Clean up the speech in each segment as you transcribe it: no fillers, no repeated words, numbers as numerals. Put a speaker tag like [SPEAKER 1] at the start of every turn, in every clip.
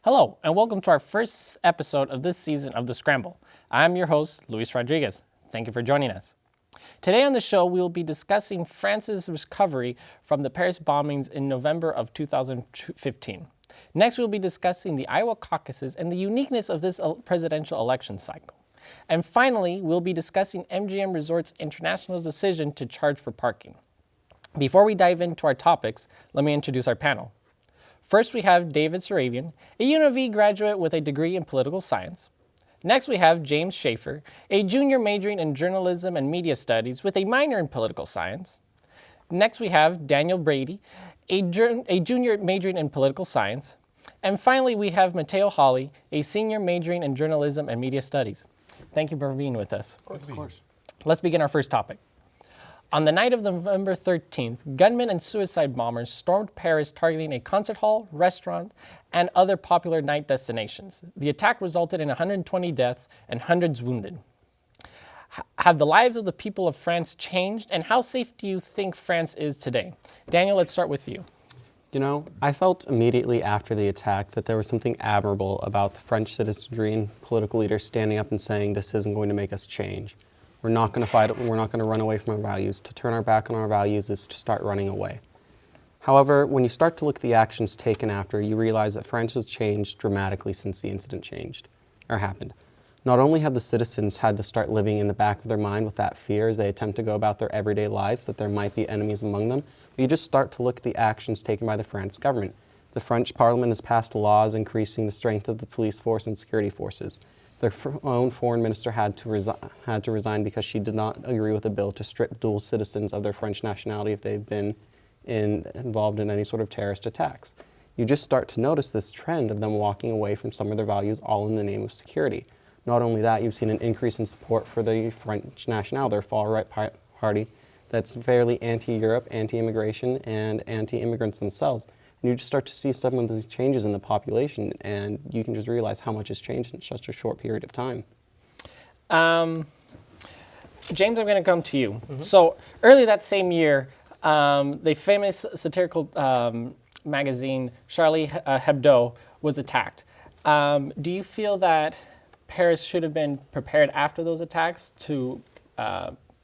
[SPEAKER 1] Hello, and welcome to our first episode of this season of The Scramble. I'm your host, Luis Rodriguez. Thank you for joining us. Today on the show, we will be discussing France's recovery from the Paris bombings in November of 2015. Next, we'll be discussing the Iowa caucuses and the uniqueness of this presidential election cycle. And finally, we'll be discussing MGM Resorts International's decision to charge for parking. Before we dive into our topics, let me introduce our panel. First, we have David Serabian, a UNLV graduate with a degree in political science. Next, we have James Schaeffer, a junior majoring in journalism and media studies with a minor in political science. Next, we have Daniel Brady, a junior majoring in political science. And finally, we have Matteo Hawley, a senior majoring in journalism and media studies. Thank you for being with us.
[SPEAKER 2] Of course.
[SPEAKER 1] Let's begin our first topic. On the night of November 13th, gunmen and suicide bombers stormed Paris, targeting a concert hall, restaurant, and other popular night destinations. The attack resulted in 120 deaths and hundreds wounded. Have the lives of the people of France changed, and how safe do you think France is today? Daniel, let's start with you.
[SPEAKER 3] You know, I felt immediately after the attack that there was something admirable about the French citizenry and political leaders standing up and saying, this isn't going to make us change. We're not going to fight it. We're not going to run away from our values. To turn our back on our values is to start running away. However, when you start to look at the actions taken after, you realize that France has changed dramatically since the incident happened. Not only have the citizens had to start living in the back of their mind with that fear as they attempt to go about their everyday lives, that there might be enemies among them, but you just start to look at the actions taken by the French government. The French Parliament has passed laws increasing the strength of the police force and security forces. Their own foreign minister had to resign because she did not agree with a bill to strip dual citizens of their French nationality if they've been involved in any sort of terrorist attacks. You just start to notice this trend of them walking away from some of their values, all in the name of security. Not only that, you've seen an increase in support for the French National, their far-right party that's fairly anti-Europe, anti-immigration, and anti-immigrants themselves. And you just start to see some of these changes in the population, and you can just realize how much has changed in such a short period of time.
[SPEAKER 1] James, I'm going to come to you. Mm-hmm. So early that same year, the famous satirical magazine Charlie Hebdo was attacked. Do you feel that Paris should have been prepared after those attacks to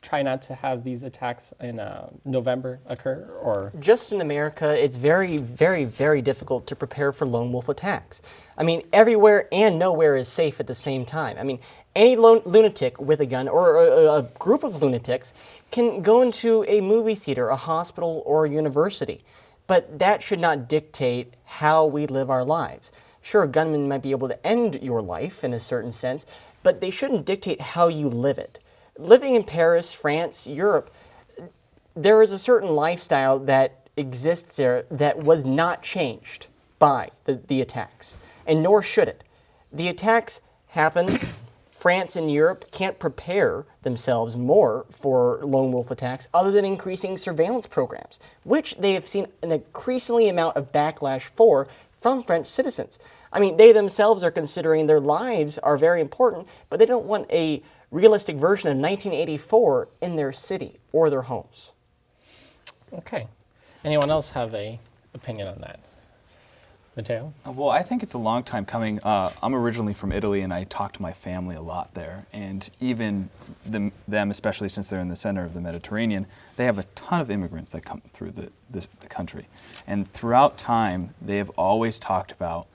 [SPEAKER 1] try not to have these attacks in November occur? Or
[SPEAKER 2] just in America, it's very, very, very difficult to prepare for lone wolf attacks. I mean, everywhere and nowhere is safe at the same time. I mean, any lunatic with a gun or a group of lunatics can go into a movie theater, a hospital, or a university. But that should not dictate how we live our lives. Sure, gunmen might be able to end your life in a certain sense, but they shouldn't dictate how you live it. Living in Paris, France, Europe, there is a certain lifestyle that exists there that was not changed by the attacks, and nor should it. The attacks happened. France and Europe can't prepare themselves more for lone wolf attacks other than increasing surveillance programs, which they have seen an increasingly amount of backlash for from French citizens. I mean, they themselves are considering their lives are very important, but they don't want a realistic version of 1984 in their city or their homes.
[SPEAKER 1] Okay. Anyone else have an opinion on that? Matteo?
[SPEAKER 4] Well, I think it's a long time coming. I'm originally from Italy, and I talk to my family a lot there. And even them, especially since they're in the center of the Mediterranean, they have a ton of immigrants that come through the country. And throughout time, they have always talked about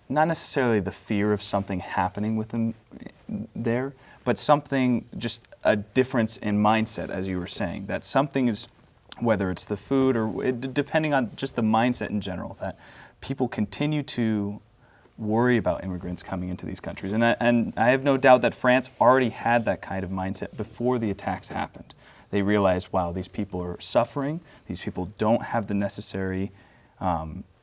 [SPEAKER 4] not necessarily the fear of something happening with them there, but something, just a difference in mindset, as you were saying, that something is, whether it's the food or depending on just the mindset in general, that people continue to worry about immigrants coming into these countries. And I have no doubt that France already had that kind of mindset before the attacks happened. They realized, wow, these people are suffering, these people don't have the necessary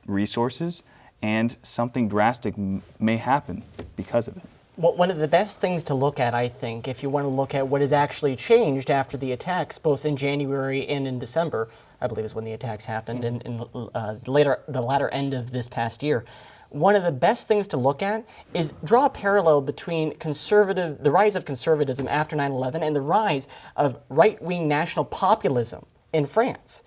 [SPEAKER 4] resources, and something drastic may happen because of it.
[SPEAKER 2] Well, one of the best things to look at, I think, if you want to look at what has actually changed after the attacks, both in January and in December, I believe is when the attacks happened, in the latter end of this past year. One of the best things to look at is draw a parallel between the rise of conservatism after 9/11 and the rise of right-wing national populism in France.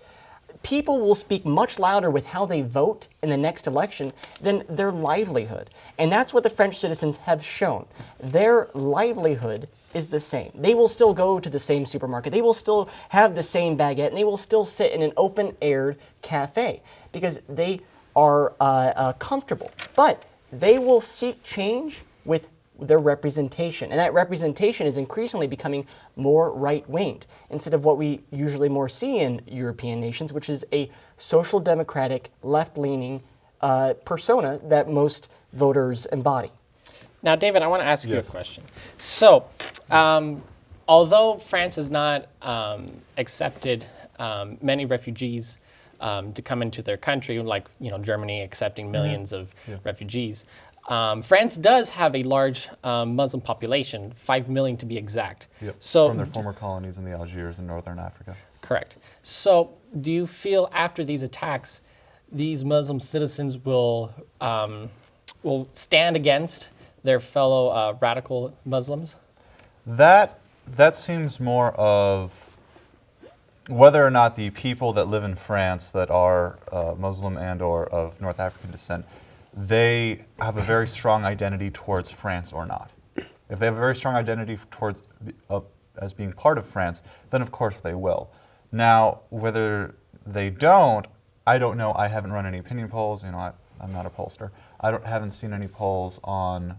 [SPEAKER 2] people will speak much louder with how they vote in the next election than their livelihood. And that's what the French citizens have shown. Their livelihood is the same. They will still go to the same supermarket. They will still have the same baguette, and they will still sit in an open-aired cafe because they are comfortable. But they will seek change with their representation. And that representation is increasingly becoming more right-winged instead of what we usually more see in European nations, which is a social democratic, left-leaning persona that most voters embody.
[SPEAKER 1] Now, David, I want to ask you a question. So, although France has not accepted many refugees to come into their country, like Germany accepting millions of refugees, France does have a large Muslim population, 5 million to be exact.
[SPEAKER 5] Yep.
[SPEAKER 1] So,
[SPEAKER 5] from their former colonies in the Algiers in northern Africa.
[SPEAKER 1] Correct. So, do you feel after these attacks, these Muslim citizens will stand against their fellow radical Muslims?
[SPEAKER 5] That seems more of whether or not the people that live in France that are Muslim and or of North African descent, they have a very strong identity towards France or not. If they have a very strong identity towards as being part of France, then of course they will. Now, whether they don't, I don't know. I haven't run any opinion polls. I'm not a pollster. Haven't seen any polls on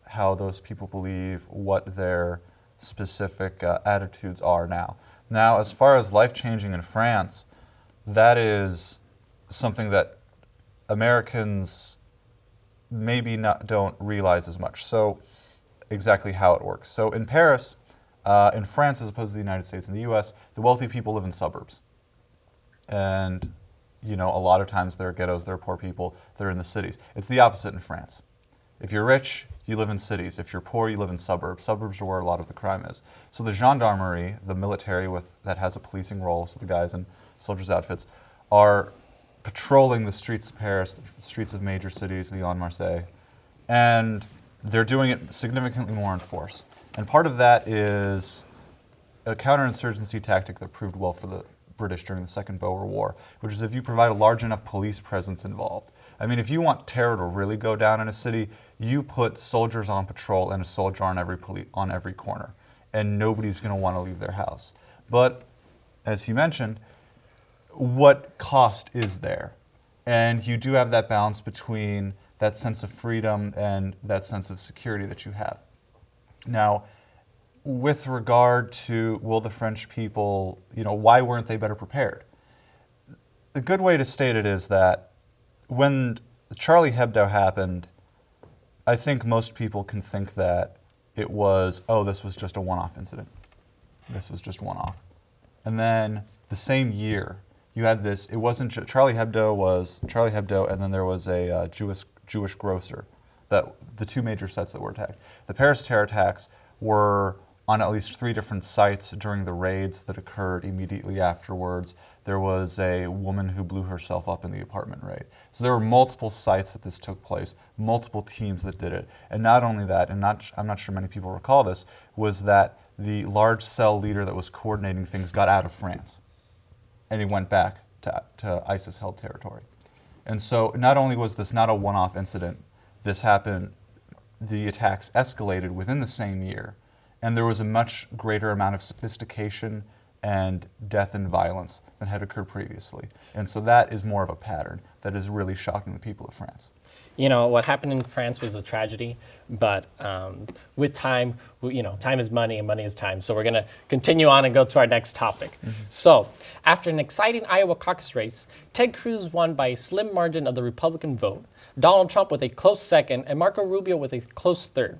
[SPEAKER 5] how those people believe, what their specific attitudes are now. Now, as far as life-changing in France, that is something that Americans maybe don't realize as much. So exactly how it works. So in Paris, in France as opposed to the United States, in the US, the wealthy people live in suburbs. And a lot of times there are ghettos, there are poor people, they're in the cities. It's the opposite in France. If you're rich, you live in cities. If you're poor, you live in suburbs. Suburbs are where a lot of the crime is. So the gendarmerie, the military that has a policing role, so the guys in soldiers' outfits, are patrolling the streets of Paris, the streets of major cities, Lyon, Marseille, and they're doing it significantly more in force. And part of that is a counterinsurgency tactic that proved well for the British during the Second Boer War, which is if you provide a large enough police presence involved. I mean, if you want terror to really go down in a city, you put soldiers on patrol and a soldier on every corner, and nobody's going to want to leave their house. But as you mentioned, what cost is there? And you do have that balance between that sense of freedom and that sense of security that you have. Now, with regard to will the French people, why weren't they better prepared? A good way to state it is that when Charlie Hebdo happened, I think most people can think that it was, this was just a one-off incident. This was just one-off. And then the same year, you had this, it wasn't, Charlie Hebdo, and then there was a Jewish grocer, that the two major sites that were attacked. The Paris terror attacks were on at least 3 different sites during the raids that occurred immediately afterwards. There was a woman who blew herself up in the apartment raid. So there were multiple sites that this took place, multiple teams that did it. And not only that, and I'm not sure many people recall this, was that the large cell leader that was coordinating things got out of France. And he went back to ISIS-held territory. And so not only was this not a one-off incident, this happened, the attacks escalated within the same year, and there was a much greater amount of sophistication and death and violence than had occurred previously. And so that is more of a pattern that is really shocking the people of France.
[SPEAKER 1] What happened in France was a tragedy, but with time, time is money and money is time. So we're going to continue on and go to our next topic. Mm-hmm. So after an exciting Iowa caucus race, Ted Cruz won by a slim margin of the Republican vote, Donald Trump with a close second, and Marco Rubio with a close third.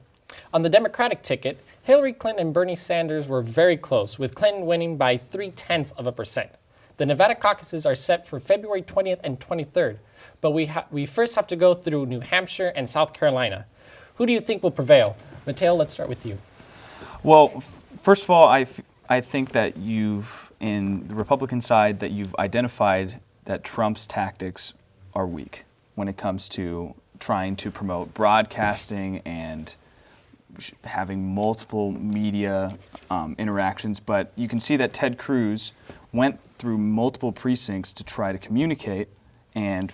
[SPEAKER 1] On the Democratic ticket, Hillary Clinton and Bernie Sanders were very close, with Clinton winning by 0.3%. The Nevada caucuses are set for February 20th and 23rd, but we first have to go through New Hampshire and South Carolina. Who do you think will prevail? Matteo, let's start with you.
[SPEAKER 4] Well, first of all, I think that in the Republican side, that you've identified that Trump's tactics are weak when it comes to trying to promote broadcasting and having multiple media interactions, but you can see that Ted Cruz went through multiple precincts to try to communicate and,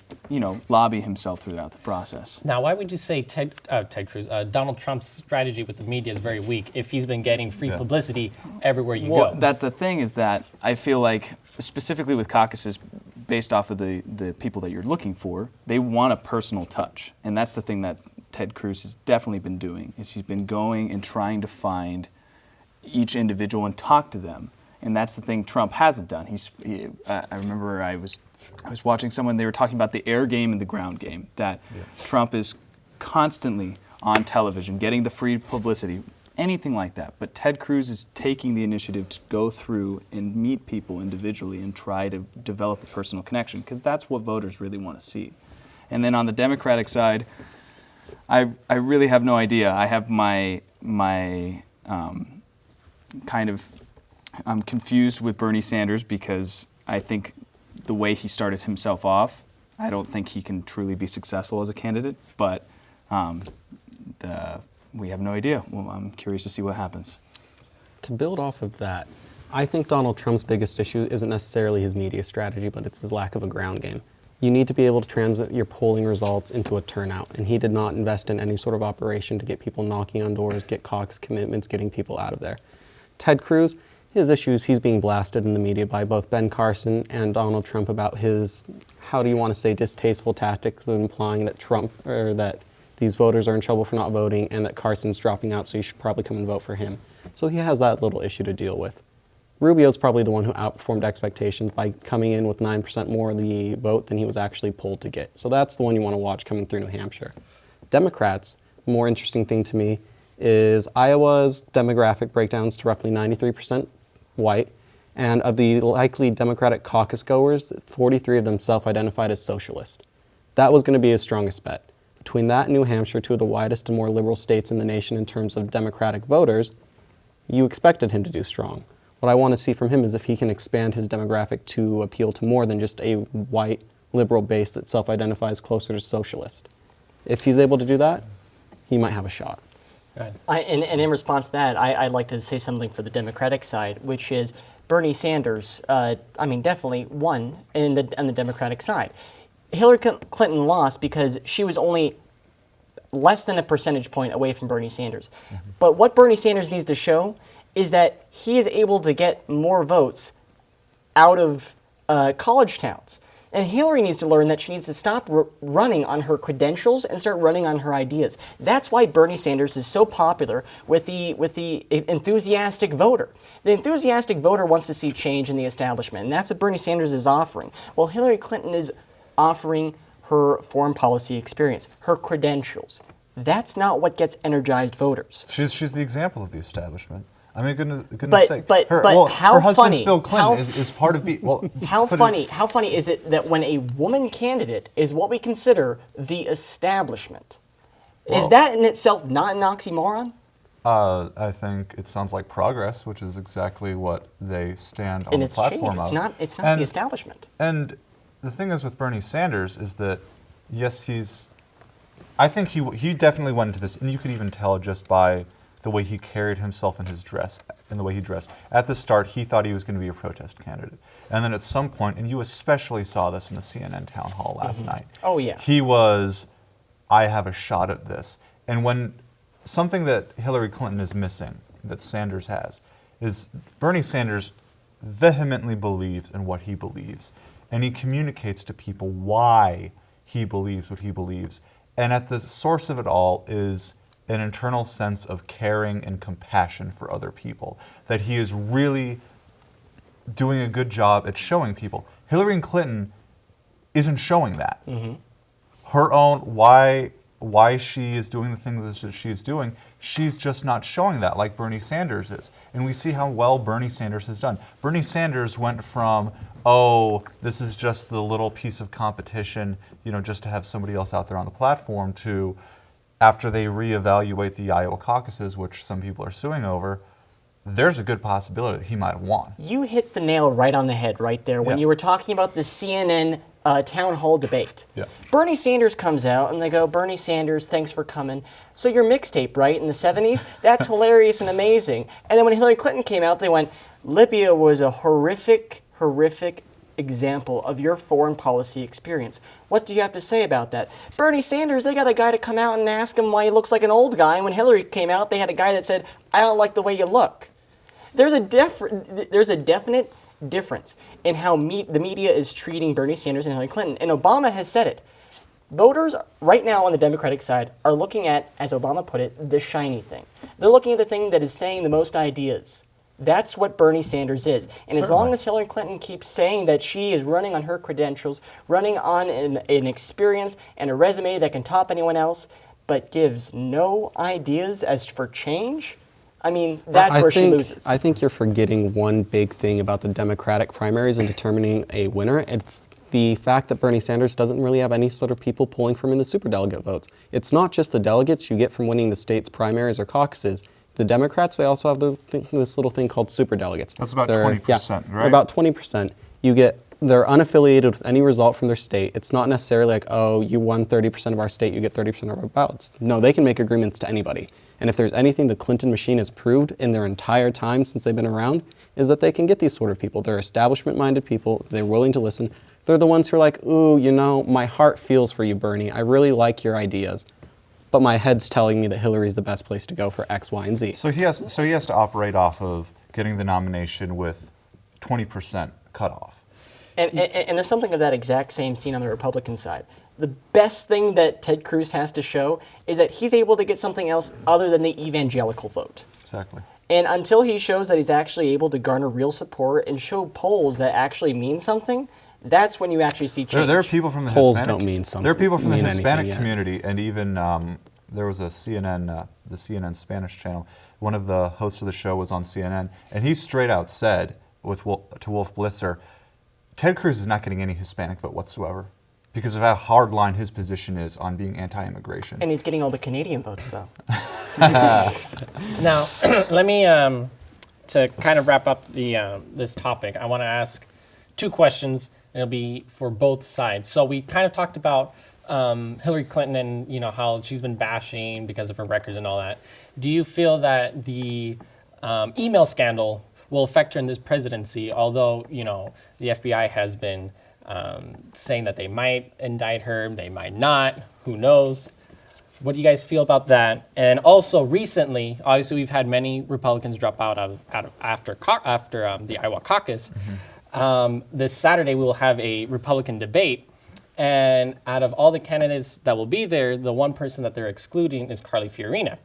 [SPEAKER 4] lobby himself throughout the process.
[SPEAKER 1] Now, why would you say Donald Trump's strategy with the media is very weak if he's been getting free publicity everywhere you go?
[SPEAKER 4] That's the thing, is that I feel like, specifically with caucuses, based off of the people that you're looking for, they want a personal touch. And that's the thing that Ted Cruz has definitely been doing, is he's been going and trying to find each individual and talk to them. And that's the thing Trump hasn't done. I remember I was watching someone, they were talking about the air game and the ground game, that Trump is constantly on television, getting the free publicity, anything like that. But Ted Cruz is taking the initiative to go through and meet people individually and try to develop a personal connection, because that's what voters really want to see. And then on the Democratic side, I really have no idea. I have my I'm confused with Bernie Sanders, because I think the way he started himself off, I don't think he can truly be successful as a candidate, but we have no idea. Well, I'm curious to see what happens.
[SPEAKER 3] To build off of that, I think Donald Trump's biggest issue isn't necessarily his media strategy, but it's his lack of a ground game. You need to be able to translate your polling results into a turnout, and he did not invest in any sort of operation to get people knocking on doors, get caucus commitments, getting people out of there. Ted Cruz, his issues, he's being blasted in the media by both Ben Carson and Donald Trump about his, how do you want to say, distasteful tactics of implying that that these voters are in trouble for not voting and that Carson's dropping out, so you should probably come and vote for him. So he has that little issue to deal with. Rubio's probably the one who outperformed expectations by coming in with 9% more of the vote than he was actually polled to get. So that's the one you want to watch coming through New Hampshire. Democrats, more interesting thing to me is Iowa's demographic breakdowns to roughly 93% white, and of the likely Democratic caucus goers, 43 of them self-identified as socialist. That was going to be his strongest bet. Between that and New Hampshire, two of the widest and more liberal states in the nation in terms of Democratic voters, you expected him to do strong. What I want to see from him is if he can expand his demographic to appeal to more than just a white liberal base that self-identifies closer to socialist. If he's able to do that, he might have a shot.
[SPEAKER 2] And in response to that, I'd like to say something for the Democratic side, which is Bernie Sanders, definitely won on the Democratic side. Hillary Clinton lost because she was only less than a percentage point away from Bernie Sanders. Mm-hmm. But what Bernie Sanders needs to show is that he is able to get more votes out of college towns. And Hillary needs to learn that she needs to stop running on her credentials and start running on her ideas. That's why Bernie Sanders is so popular with the enthusiastic voter. The enthusiastic voter wants to see change in the establishment, and that's what Bernie Sanders is offering. Well, Hillary Clinton is offering her foreign policy experience, her credentials. That's not what gets energized voters.
[SPEAKER 5] She's the example of the establishment. I mean, goodness sake.
[SPEAKER 2] But
[SPEAKER 5] her husband's
[SPEAKER 2] funny,
[SPEAKER 5] Bill Clinton is part of
[SPEAKER 2] how funny is it that when a woman candidate is what we consider the establishment, is that in itself not an oxymoron?
[SPEAKER 5] I think it sounds like progress, which is exactly what they stand on the platform of.
[SPEAKER 2] It's not the establishment.
[SPEAKER 5] And the thing is with Bernie Sanders is that, yes, I think he definitely went into this, and you could even tell just by the way he carried himself in his dress and the way he dressed. At the start, he thought he was going to be a protest candidate. And then at some point, and you especially saw this in the CNN town hall last night.
[SPEAKER 2] Oh, yeah.
[SPEAKER 5] He was, I have a shot at this. And when something that Hillary Clinton is missing, that Sanders has, is Bernie Sanders vehemently believes in what he believes. And he communicates to people why he believes what he believes. And at the source of it all is an internal sense of caring and compassion for other people, that he is really doing a good job at showing people. Hillary Clinton isn't showing that. Mm-hmm. Her own, why she is doing the things that she is doing, she's just not showing that like Bernie Sanders is. And we see how well Bernie Sanders has done. Bernie Sanders went from, this is just the little piece of competition, just to have somebody else out there on the platform, to after they reevaluate the Iowa caucuses, which some people are suing over, there's a good possibility that he might have won.
[SPEAKER 2] You hit the nail right on the head right there when you were talking about the CNN town hall debate.
[SPEAKER 5] Yeah.
[SPEAKER 2] Bernie Sanders comes out and they go, Bernie Sanders, thanks for coming. So your mixtape, right, in the 70s? That's hilarious and amazing. And then when Hillary Clinton came out, they went, Libya was a horrific example of your foreign policy experience. What do you have to say about that? Bernie Sanders, they got a guy to come out and ask him why he looks like an old guy. And when Hillary came out, they had a guy that said, I don't like the way you look. There's a definite difference in how the media is treating Bernie Sanders and Hillary Clinton. And Obama has said it. Voters right now on the Democratic side are looking at, as Obama put it, the shiny thing. They're looking at the thing that is saying the most ideas. That's what Bernie Sanders is. And as long as Hillary Clinton keeps saying that she is running on her credentials, running on an experience and a resume that can top anyone else, but gives no ideas as for change, I mean, that's where she loses.
[SPEAKER 3] I think you're forgetting one big thing about the Democratic primaries and determining a winner. It's the fact that Bernie Sanders doesn't really have any sort of people pulling from in the superdelegate votes. It's not just the delegates you get from winning the state's primaries or caucuses. The Democrats, they also have this little thing called superdelegates.
[SPEAKER 5] That's about 20%, right?
[SPEAKER 3] About 20%. They're unaffiliated with any result from their state. It's not necessarily like, oh, you won 30% of our state, you get 30% of our ballots. No, they can make agreements to anybody. And if there's anything the Clinton machine has proved in their entire time since they've been around, is that they can get these sort of people. They're establishment-minded people. They're willing to listen. They're the ones who are like, ooh, my heart feels for you, Bernie. I really like your ideas. But my head's telling me that Hillary's the best place to go for X, Y, and Z.
[SPEAKER 5] So he has to operate off of getting the nomination with 20% cutoff.
[SPEAKER 2] And there's something of that exact same scene on the Republican side. The best thing that Ted Cruz has to show is that he's able to get something else other than the evangelical vote.
[SPEAKER 5] Exactly.
[SPEAKER 2] And until he shows that he's actually able to garner real support and show polls that actually mean something, that's when you actually see change.
[SPEAKER 5] There are people from the
[SPEAKER 3] Polls
[SPEAKER 5] Hispanic.
[SPEAKER 3] don't mean something.
[SPEAKER 5] There are people from the
[SPEAKER 3] mean
[SPEAKER 5] Hispanic
[SPEAKER 3] anything,
[SPEAKER 5] community, and even there was a CNN, the CNN Spanish channel. One of the hosts of the show was on CNN, and he straight out said to Wolf Blitzer, Ted Cruz is not getting any Hispanic vote whatsoever because of how hardline his position is on being anti-immigration.
[SPEAKER 2] And he's getting all the Canadian votes, though.
[SPEAKER 1] Now, let me, to kind of wrap up this topic, I want to ask two questions, and it'll be for both sides. So we kind of talked about Hillary Clinton and how she's been bashing because of her records and all that. Do you feel that the email scandal will affect her in this presidency, although the FBI has been saying that they might indict her, they might not, who knows? What do you guys feel about that? And also recently, obviously we've had many Republicans drop out after the Iowa caucus. Mm-hmm. This Saturday we will have a Republican debate, and out of all the candidates that will be there, the one person that they're excluding is Carly Fiorina,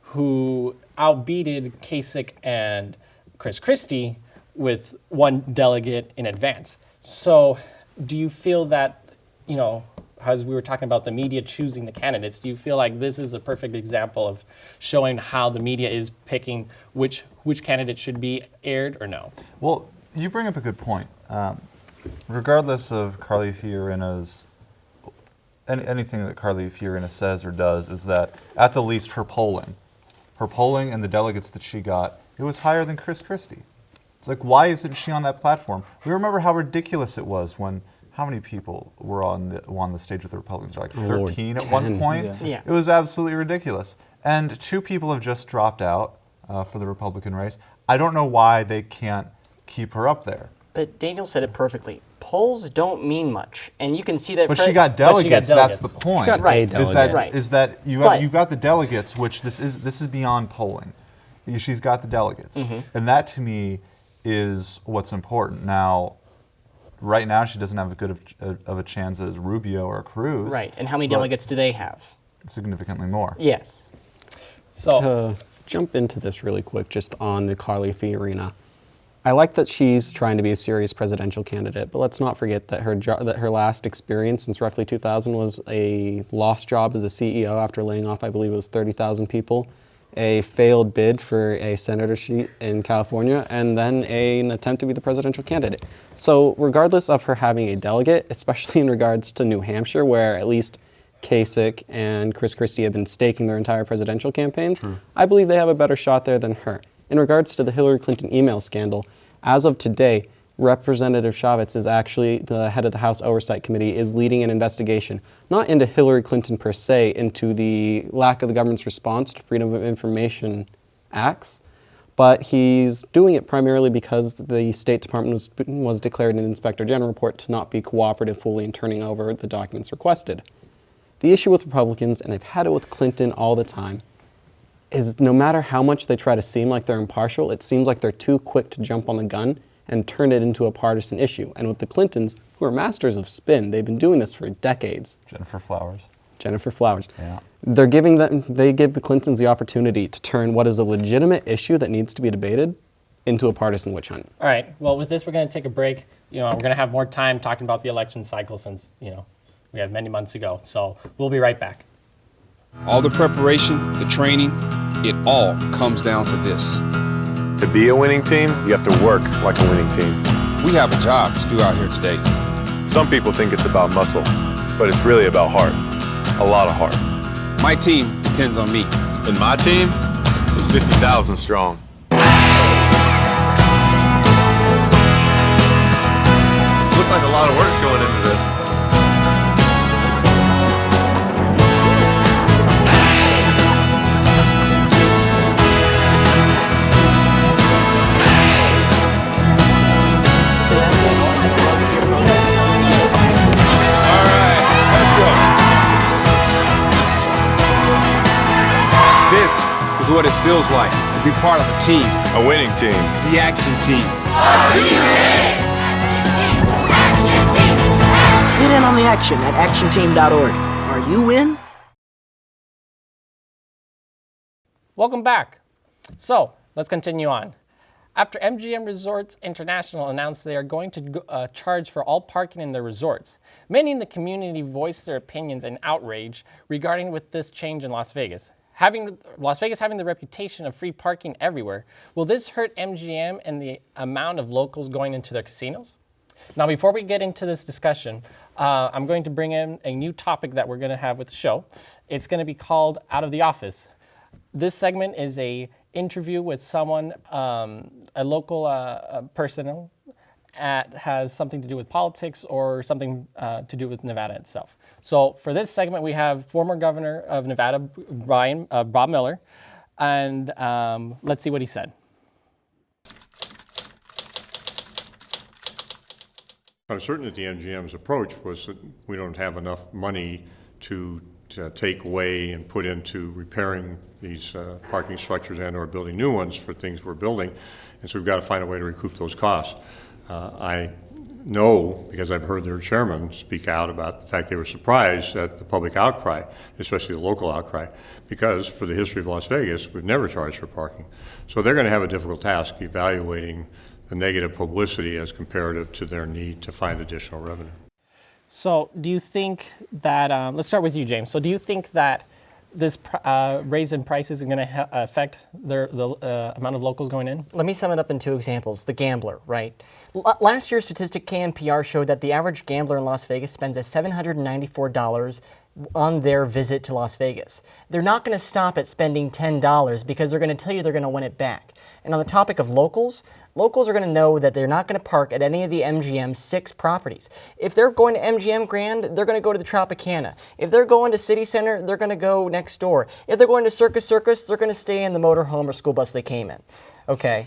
[SPEAKER 1] who outbeated Kasich and Chris Christie with one delegate in advance. So do you feel that, as we were talking about the media choosing the candidates, do you feel like this is a perfect example of showing how the media is picking which candidate should be aired or no?
[SPEAKER 5] Well, you bring up a good point. Regardless of Carly Fiorina's, anything that Carly Fiorina says or does is that at the least her polling and the delegates that she got, it was higher than Chris Christie. It's like, why isn't she on that platform? We remember how ridiculous it was when, how many people were on the stage with the Republicans? Like 13 at one point?
[SPEAKER 2] Yeah.
[SPEAKER 5] It was absolutely ridiculous. And two people have just dropped out for the Republican race. I don't know why they can't keep her up there.
[SPEAKER 2] But Daniel said it perfectly. Polls don't mean much, and you can see that.
[SPEAKER 5] But she got delegates. That's the point.
[SPEAKER 3] She got
[SPEAKER 2] Right.
[SPEAKER 3] delegates.
[SPEAKER 5] Is that you've got the delegates, which this is beyond polling. She's got the delegates, and that to me is what's important. Now, right now she doesn't have as good of a chance as Rubio or Cruz.
[SPEAKER 2] Right, and how many delegates do they have?
[SPEAKER 5] Significantly more.
[SPEAKER 2] Yes.
[SPEAKER 1] So
[SPEAKER 3] To jump into this really quick, just on the Carly Fiorina, I like that she's trying to be a serious presidential candidate, but let's not forget that her last experience since roughly 2000 was a lost job as a CEO after laying off, I believe it was 30,000 people, a failed bid for a senator seat in California, and then an attempt to be the presidential candidate. So regardless of her having a delegate, especially in regards to New Hampshire, where at least Kasich and Chris Christie have been staking their entire presidential campaigns, I believe they have a better shot there than her. In regards to the Hillary Clinton email scandal, as of today, Representative Chavez is actually the head of the House Oversight Committee, is leading an investigation, not into Hillary Clinton per se, into the lack of the government's response to Freedom of Information acts, but he's doing it primarily because the State Department was declared an Inspector General report to not be cooperative fully in turning over the documents requested. The issue with Republicans, and they've had it with Clinton all the time, is no matter how much they try to seem like they're impartial, it seems like they're too quick to jump on the gun and turn it into a partisan issue. And with the Clintons, who are masters of spin, they've been doing this for decades.
[SPEAKER 5] Jennifer Flowers.
[SPEAKER 3] Yeah. They give the Clintons the opportunity to turn what is a legitimate issue that needs to be debated into a partisan witch hunt.
[SPEAKER 1] All right. Well, with this, we're going to take a break. We're going to have more time talking about the election cycle since, we have many months to go. So we'll be right back.
[SPEAKER 6] All the preparation, the training, it all comes down to this.
[SPEAKER 7] To be a winning team, you have to work like a winning team.
[SPEAKER 6] We have a job to do out here today.
[SPEAKER 7] Some people think it's about muscle, but it's really about heart. A lot of heart.
[SPEAKER 6] My team depends on me.
[SPEAKER 7] And my team is 50,000 strong. Looks like a lot of work's going into this.
[SPEAKER 6] Is what it feels like to be part of a team.
[SPEAKER 7] A winning team.
[SPEAKER 6] The action team.
[SPEAKER 8] Get in on the action at actionteam.org. Are you in?
[SPEAKER 1] Welcome back. So let's continue on. After MGM Resorts International announced they are going to charge for all parking in their resorts, many in the community voiced their opinions and outrage regarding with this change in Las Vegas. Las Vegas having the reputation of free parking everywhere, will this hurt MGM and the amount of locals going into their casinos? Now, before we get into this discussion, I'm going to bring in a new topic that we're going to have with the show. It's going to be called Out of the Office. This segment is a interview with someone, a local person that has something to do with politics or something to do with Nevada itself. So for this segment, we have former governor of Nevada, Bob Miller, and let's see what he said.
[SPEAKER 9] I'm certain that the MGM's approach was that we don't have enough money to take away and put into repairing these parking structures and or building new ones for things we're building, and so we've got to find a way to recoup those costs. I know, because I've heard their chairman speak out about the fact they were surprised at the public outcry, especially the local outcry, because for the history of Las Vegas, we've never charged for parking. So they're going to have a difficult task evaluating the negative publicity as comparative to their need to find additional revenue.
[SPEAKER 1] So do you think that, let's start with you, James. So do you think that this raise in prices is going to affect the amount of locals going in?
[SPEAKER 2] Let me sum it up in two examples. The gambler, right? Last year's statistic KNPR showed that the average gambler in Las Vegas spends $794 on their visit to Las Vegas. They're not going to stop at spending $10 because they're going to tell you they're going to win it back. And on the topic of locals, locals are going to know that they're not going to park at any of the MGM's 6 properties. If they're going to MGM Grand, they're going to go to the Tropicana. If they're going to City Center, they're going to go next door. If they're going to Circus, they're going to stay in the motorhome or school bus they came in. Okay.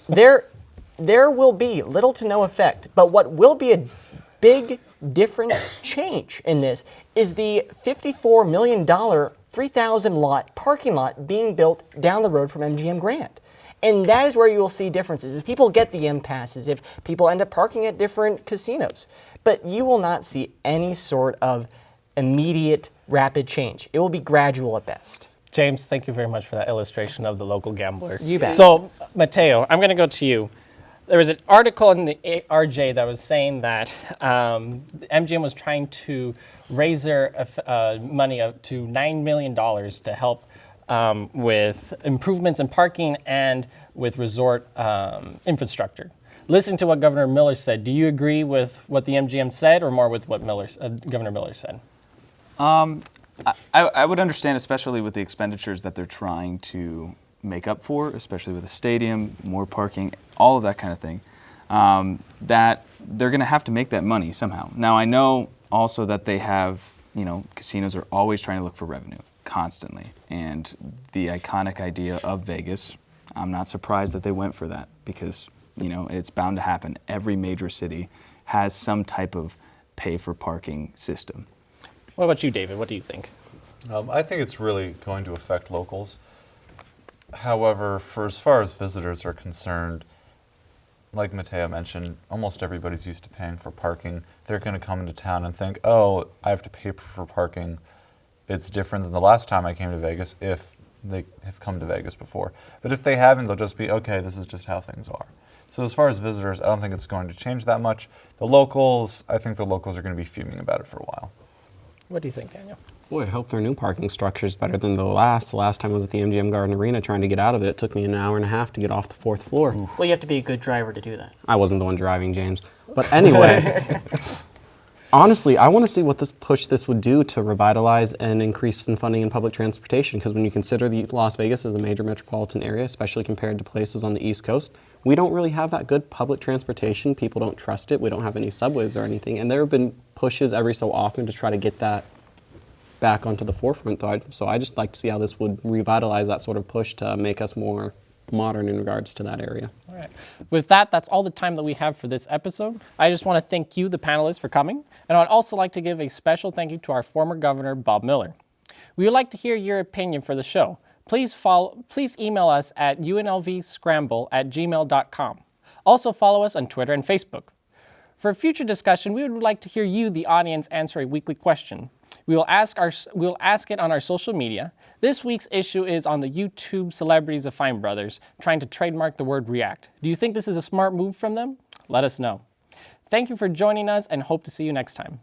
[SPEAKER 2] There will be little to no effect, but what will be a big different change in this is the $54 million 3,000 lot parking lot being built down the road from MGM Grand. And that is where you will see differences. If people get the M-passes, if people end up parking at different casinos, but you will not see any sort of immediate rapid change. It will be gradual at best.
[SPEAKER 1] James, thank you very much for that illustration of the local gambler.
[SPEAKER 2] You bet.
[SPEAKER 1] So, Matteo, I'm going to go to you. There was an article in the RJ that was saying that MGM was trying to raise their money up to $9 million to help with improvements in parking and with resort infrastructure. Listening to what Governor Miller said, do you agree with what the MGM said or more with what Governor Miller said?
[SPEAKER 4] I would understand, especially with the expenditures that they're trying to make up for, especially with a stadium, more parking. all of that kind of thing, that they're going to have to make that money somehow. Now, I know also that they have, casinos are always trying to look for revenue constantly. And the iconic idea of Vegas, I'm not surprised that they went for that because, it's bound to happen. Every major city has some type of pay for parking system.
[SPEAKER 1] What about you, David? What do you think?
[SPEAKER 5] I think it's really going to affect locals. However, for as far as visitors are concerned, like Matteo mentioned, almost everybody's used to paying for parking. They're going to come into town and think, oh, I have to pay for parking. It's different than the last time I came to Vegas if they have come to Vegas before. But if they haven't, they'll just be, okay, this is just how things are. So as far as visitors, I don't think it's going to change that much. The locals, I think the locals are going to be fuming about it for a while.
[SPEAKER 1] What do you think, Daniel?
[SPEAKER 3] Boy, I hope their new parking structure is better than the last. The last time I was at the MGM Garden Arena trying to get out of it. It took me an hour and a half to get off the 4th floor.
[SPEAKER 2] Well, you have to be a good driver to do that.
[SPEAKER 3] I wasn't the one driving, James. But anyway, honestly, I want to see what this would do to revitalize and increase in funding in public transportation, because when you consider Las Vegas as a major metropolitan area, especially compared to places on the East Coast, we don't really have that good public transportation. People don't trust it. We don't have any subways or anything. And there have been pushes every so often to try to get that back onto the forefront. So I just like to see how this would revitalize that sort of push to make us more modern in regards to that area.
[SPEAKER 1] All right. With that, that's all the time that we have for this episode. I just want to thank you, the panelists, for coming. And I'd also like to give a special thank you to our former governor, Bob Miller. We would like to hear your opinion for the show. Please email us at unlvscramble@gmail.com. Also follow us on Twitter and Facebook. For a future discussion, we would like to hear you, the audience, answer a weekly question. We will ask it on our social media. This week's issue is on the YouTube celebrities of Fine Brothers trying to trademark the word react. Do you think this is a smart move from them? Let us know. Thank you for joining us and hope to see you next time.